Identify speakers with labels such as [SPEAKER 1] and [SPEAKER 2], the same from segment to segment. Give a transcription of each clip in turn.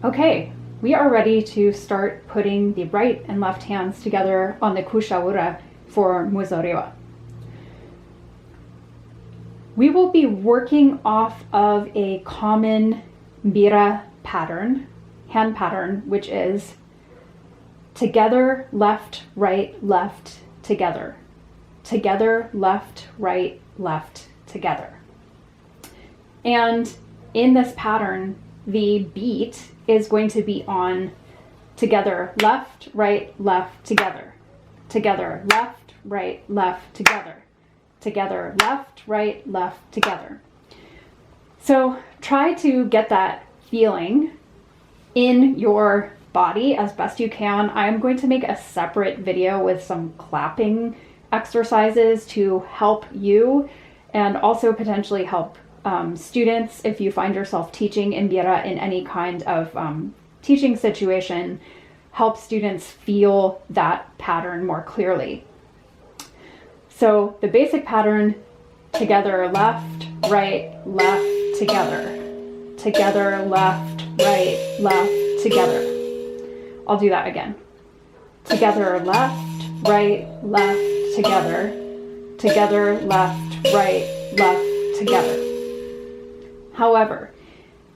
[SPEAKER 1] Okay, we are ready to start putting the right and left hands together on the kushaura for Muzoriwa. We will be working off of a common bira pattern, hand pattern, which is together, left, right, left, together. Together, left, right, left, together. And in this pattern, the beat is going to be on together, left, right, left, together. Together, left, right, left, together. Together, left, right, left, together. So try to get that feeling in your body as best you can. I'm going to make a separate video with some clapping exercises to help you and also potentially help students if you find yourself teaching in bira in any kind of teaching situation. Help students feel that pattern more clearly. So the basic pattern, together, left, right, left, together. Together, left, right, left, together. I'll do that again. Together, left, right, left, together. Together, left, right, left, together. However,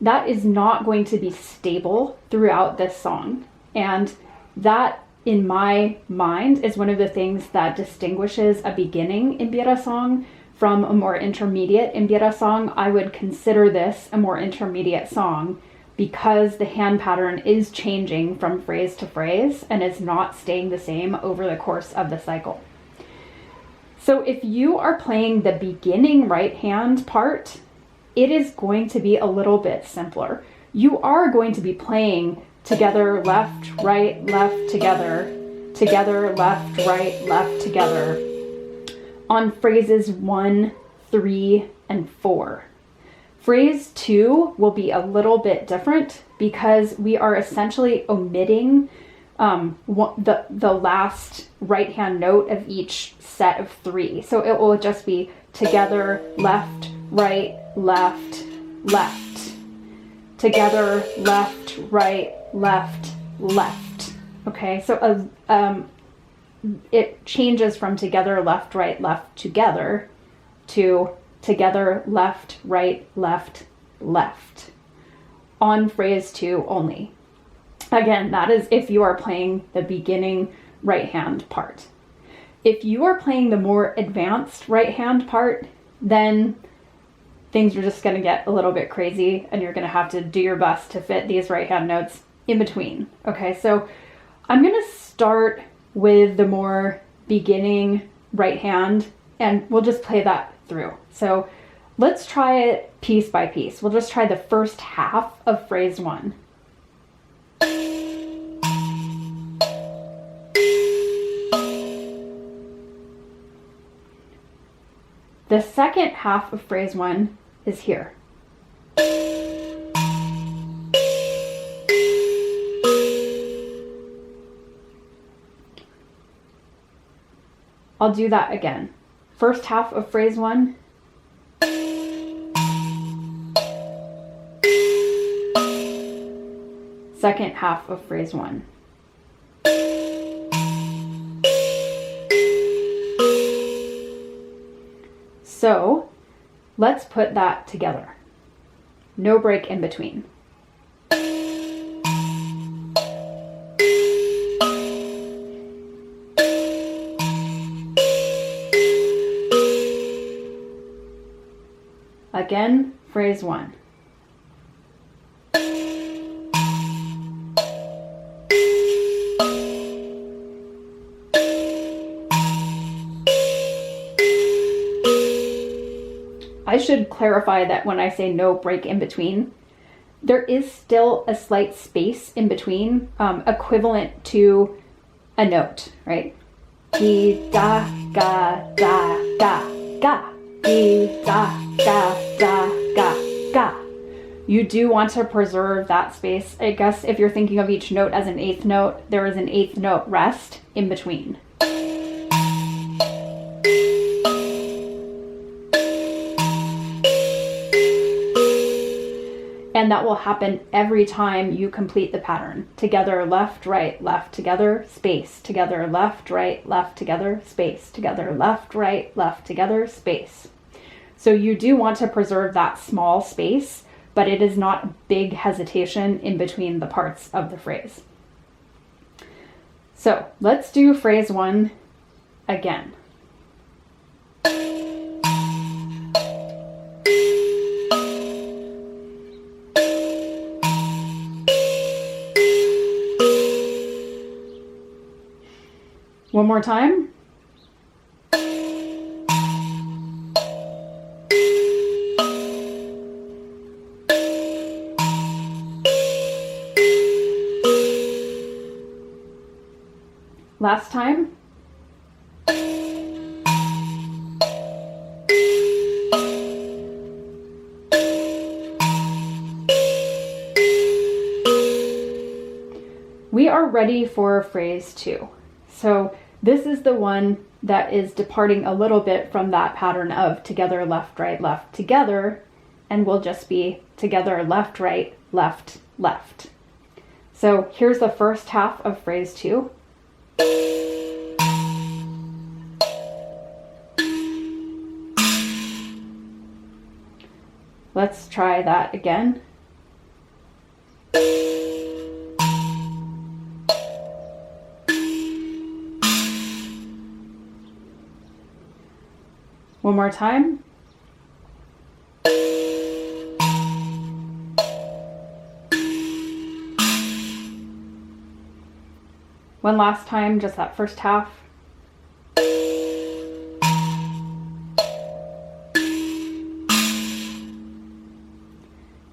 [SPEAKER 1] that is not going to be stable throughout this song. And that, in my mind, is one of the things that distinguishes a beginning Mbira song from a more intermediate Mbira song. I would consider this a more intermediate song because the hand pattern is changing from phrase to phrase and is not staying the same over the course of the cycle. So if you are playing the beginning right hand part, it is going to be a little bit simpler. You are going to be playing together, left, right, left, together, together, left, right, left, together on phrases 1, 3, and 4. Phrase 2 will be a little bit different because we are essentially omitting the last right hand note of each set of 3. So it will just be together, left, right, left, left. Together, left, right, left, left. Okay, so it changes from together, left, right, left, together to together, left, right, left, left on phrase 2 only. Again, that is if you are playing the beginning right hand part. If you are playing the more advanced right hand part, then things are just going to get a little bit crazy and you're going to have to do your best to fit these right hand notes in between. Okay, so I'm going to start with the more beginning right hand and we'll just play that through. So let's try it piece by piece. We'll just try the first half of phrase 1. The second half of phrase 1 is here. I'll do that again. First half of phrase 1. Second half of phrase 1. So let's put that together. No break in between. Again, phrase 1. I should clarify that when I say no break in between, there is still a slight space in between, equivalent to a note, right? Di, da, ga, da, ga, ga. Di, da, ga, da, ga, ga. You do want to preserve that space. I guess if you're thinking of each note as an eighth note, there is an eighth note rest in between. And And that will happen every time you complete the pattern. Together, left, left, together, space, together, left, left, together, space, together, left, left, together, space. So you do want to preserve that small space, but it is not big hesitation in between the parts of the phrase. So let's do phrase 1 again. One more time. Last time. We are ready for phrase 2. So this is the one that is departing a little bit from that pattern of together, left, together, and will just be together, left, left, left. So here's the first half of phrase 2. Let's try that again. One more time. One last time, just that first half.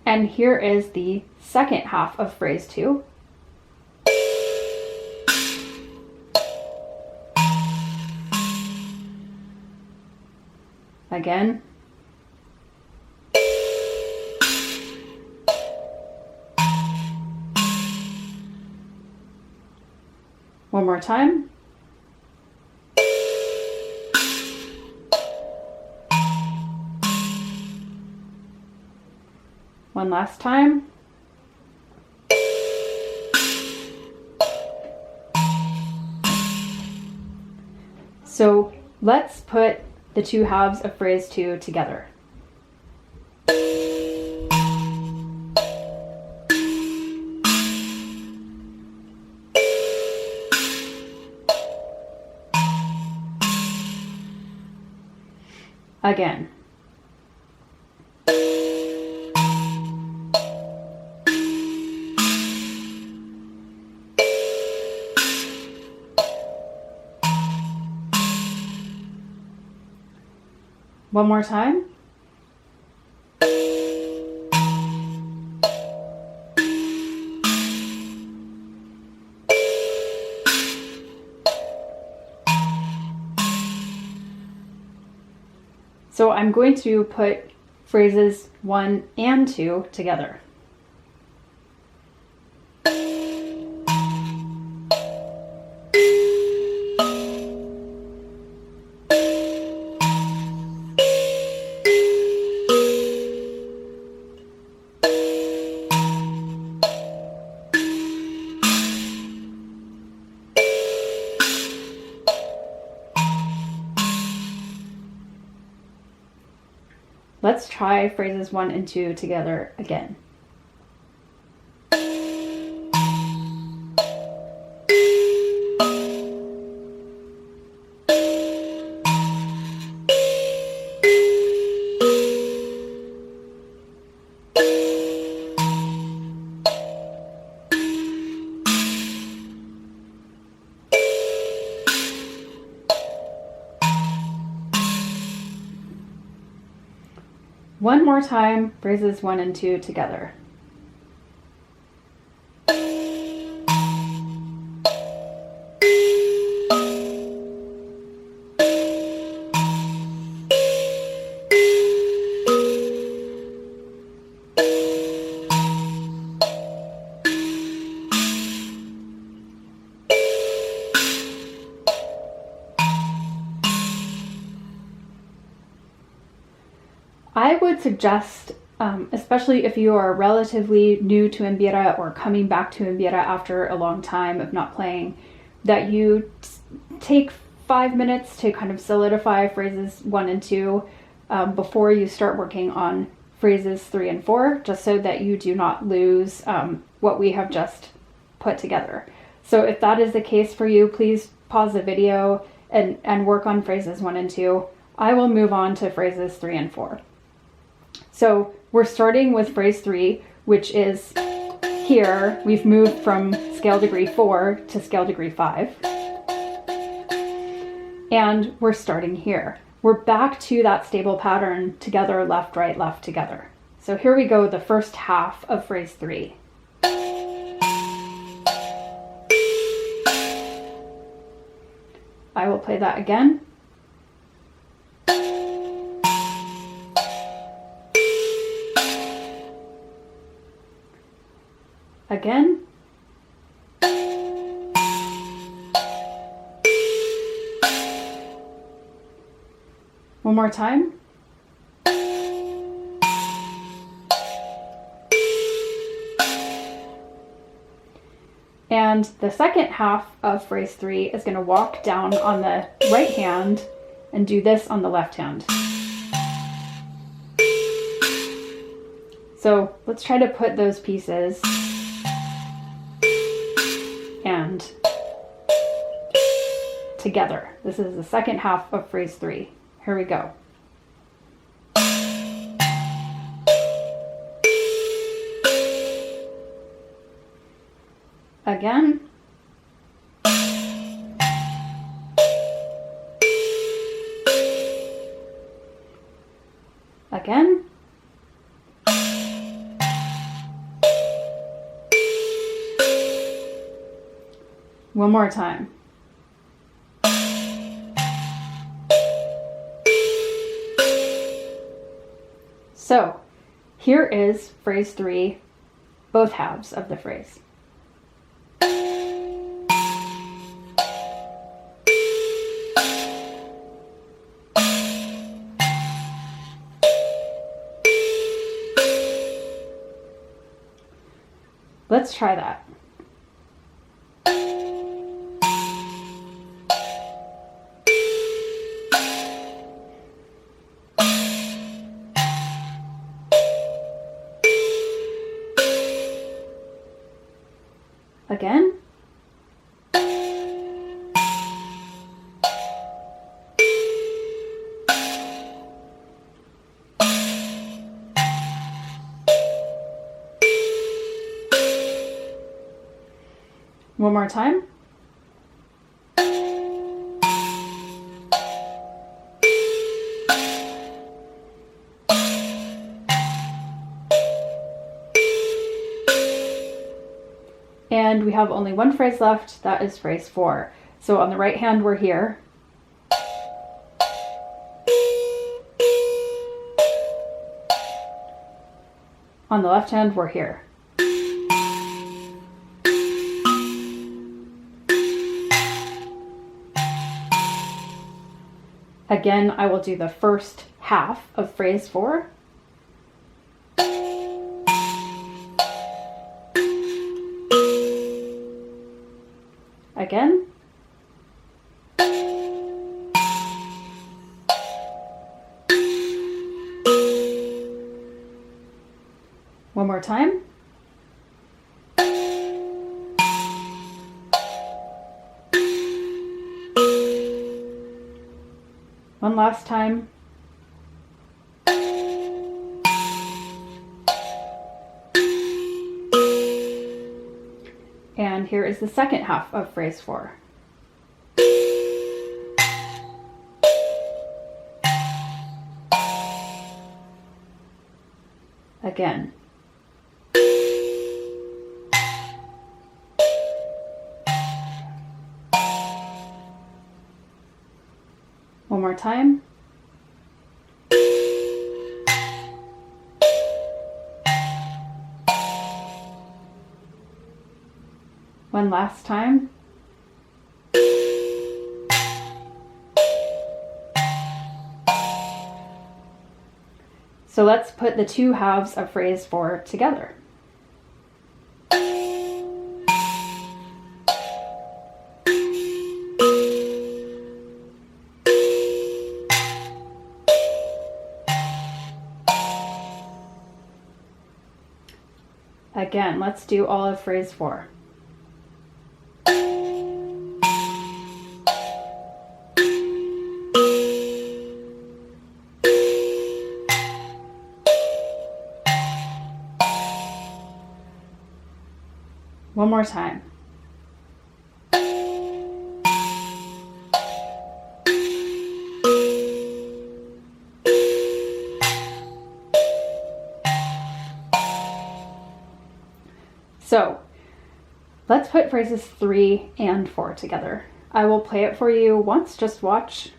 [SPEAKER 1] And here is the second half of phrase 2. Again. One more time. One last time. So let's put the two halves of phrase 2 together. Again. One more time. So I'm going to put phrases 1 and 2 together. Let's try phrases 1 and 2 together again. One more time, phrases 1 and 2 together. I would suggest especially if you are relatively new to Mbira or coming back to Mbira after a long time of not playing, that you take 5 minutes to kind of solidify phrases 1 and 2 before you start working on phrases 3 and 4, just so that you do not lose what we have just put together. So if that is the case for you, please pause the video and work on phrases 1 and 2. I will move on to phrases 3 and 4. So we're starting with phrase 3, which is here. We've moved from scale degree 4 to scale degree 5. And we're starting here. We're back to that stable pattern, together, left, right, left, together. So here we go, the first half of phrase 3. I will play that again. Again. One more time. And the second half of phrase 3 is going to walk down on the right hand and do this on the left hand. So let's try to put those pieces and together. This is the second half of phrase 3. Here we go. Again. Again. One more time. So here is phrase 3, both halves of the phrase. Let's try that. Again. One more time. And we have only one phrase left, that is phrase 4. So on the right hand, we're here. On the left hand, we're here. Again, I will do the first half of phrase 4. Again. One more time. One last time. And here is the second half of phrase 4. Again. One more time. One last time. So let's put the two halves of phrase 4 together. Again, let's do all of phrase 4. One more time. So let's put phrases 3 and 4 together. I will play it for you once, just watch.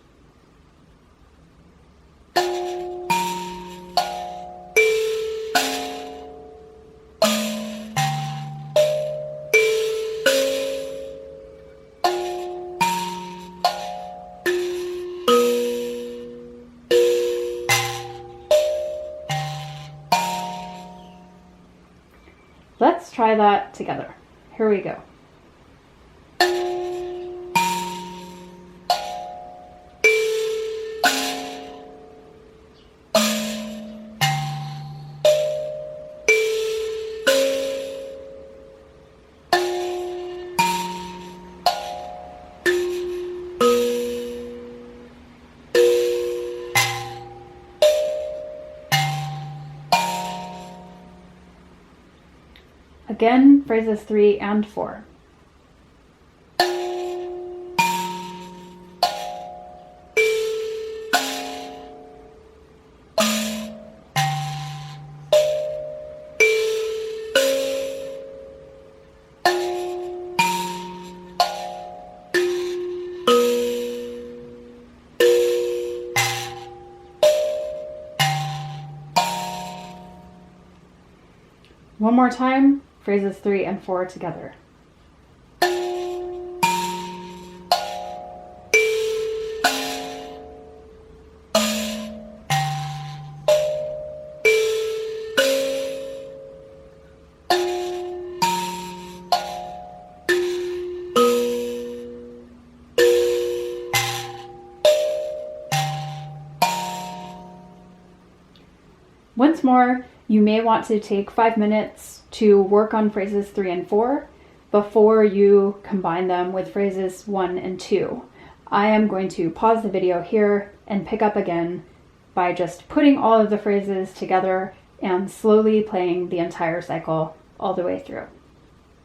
[SPEAKER 1] Let's try that together. Here we go. Again, phrases 3 and 4. One more time, phrases 3 and 4 together. Once more, you may want to take 5 minutes to work on phrases 3 and 4 before you combine them with phrases 1 and 2. I am going to pause the video here and pick up again by just putting all of the phrases together and slowly playing the entire cycle all the way through.